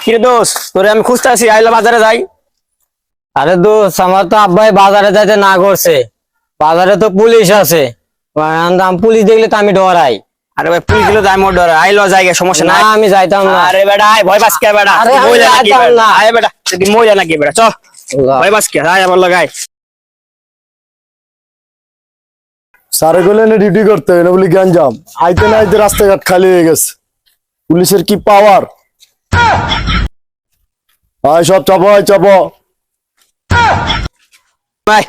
কিরে দোস্ত তোরে আমি খুঁজতে আছি, আইলা বাজারে যাই। আরে দোস্ত, আমার তো আব্বাই বাজারে যাইতে না করছে। বাজারে তো পুলিশ আছে, পুলিশ দেখলে তো আমি ডরাই। আরে ভাই পুলিশ দিলে যাই মোর ডরে, আইলো জায়গা সমস্যা না নাই। আমি যাইতাম না। আরে বেটা আয়, ভয় পাস কে বেটা? আরে আমি মইলা নাকি যাইতাম বেটা? না। আয় বেটা, তুই মইলা নাকি বেটা? চ ভয় পাস কে? আয় আমার লাগাই। সারে গেলে ডিউটি করতে হয় না বলি গ্যাঞ্জাম আইতে না আইতে রাস্তাঘাট খালি হয়ে গেছে। পুলিশের কি পাওয়ার! আয় সব চাপো, আয় চাপো। ভাই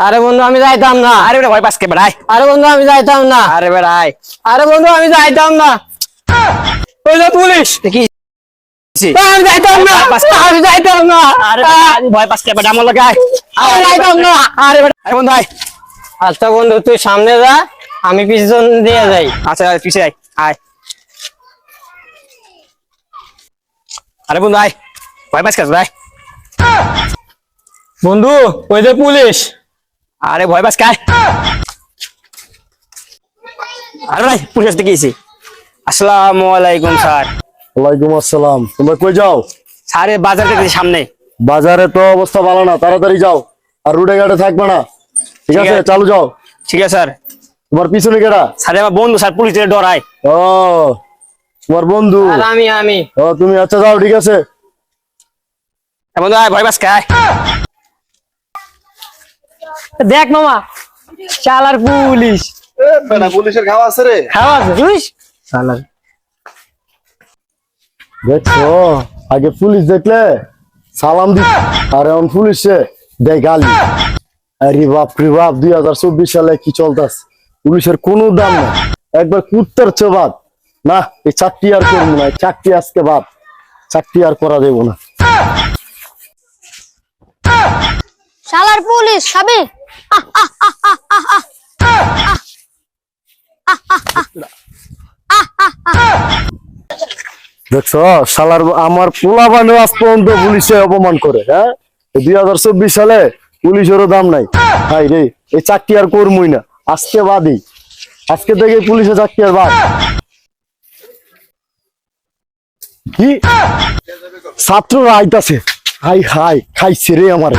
আরে বন্ধু আমি যাইতাম না। আরে বেটা ভয় পাস কে বেটা? আয়। আরে বন্ধু আমি যাইতাম না। আরে বেটা আয়। আরে বন্ধু আমি যাইতাম না। ওই যে পুলিশ। কি আমি যাইতাম না, আমি যাইতাম না। আরে বেটা, আয়, ভয় পাস কে বেটা? আমার লাগাই। আমি যাইতাম না। আরে বেটা আরে বন্ধু আয়। আচ্ছা বন্ধু তুই সামনে যা, আমি পিছন দিয়ে যাই। আচ্ছা আয়, পিছে আয়। আয়। আরে বন্ধু আয়, ভয় পাস কে ভাই? বন্ধু ওই যে পুলিশ। আরে ভয় পাস কে? আয়। আরে ভাই পুলিশ দেখেছি। আসসালামু আলাইকুম স্যার। ওয়ালাইকুম আসসালাম। তোমরা কই যাও? স্যারের বাজার থেকে সামনে। বাজারে তো অবস্থা ভালো না, তাড়াতাড়ি যাও। আর রুটে ঘাটে থাকবে না, ঠিক আছে? আছে। চালু যাও। ঠিক আছে স্যার। তোমার পিছনে কেডা? স্যার আমার বন্ধু স্যার, পুলিশ থেকে ডরায়। ও তোমার বন্ধু। আর আমি ও তুমি, আচ্ছা যাও, ঠিক আছে। বন্ধু আয়, ভয় পাস কে? আয়। দেখ মামা, চালার পুলিশ। পুলিশের খাওয়া আছে রে। খাওয়া বুঝিস চালার। দেখছো, আগে পুলিশ দেখলে সালাম দি, আর এখন পুলিশে দেয় গালি। আরে বাপ রে বাপ, 2024 সালে কি চলতেছে! পুলিশের কোনো দাম না, একবার কুত্তার চবাদ। না, এই চাকরি আর করবো না, এই চাকরি আজকে বাদ, চাকরি আর করা দেবো না। শালার পুলিশ খাবি? দেখছো শালার, আমার পোলা বানো আজ পর্যন্ত পুলিশে অপমান করে। হ্যাঁ, 2024 সালে পুলিশেরও দাম নাই। হাই রে, এই চাকরি আর করবই না, আজকে বাদই, আজকে থেকে পুলিশে চাকরি আর বাদ। কি ছাত্ররা আইতাছে! হাই হাই, খাইছে রে আমার।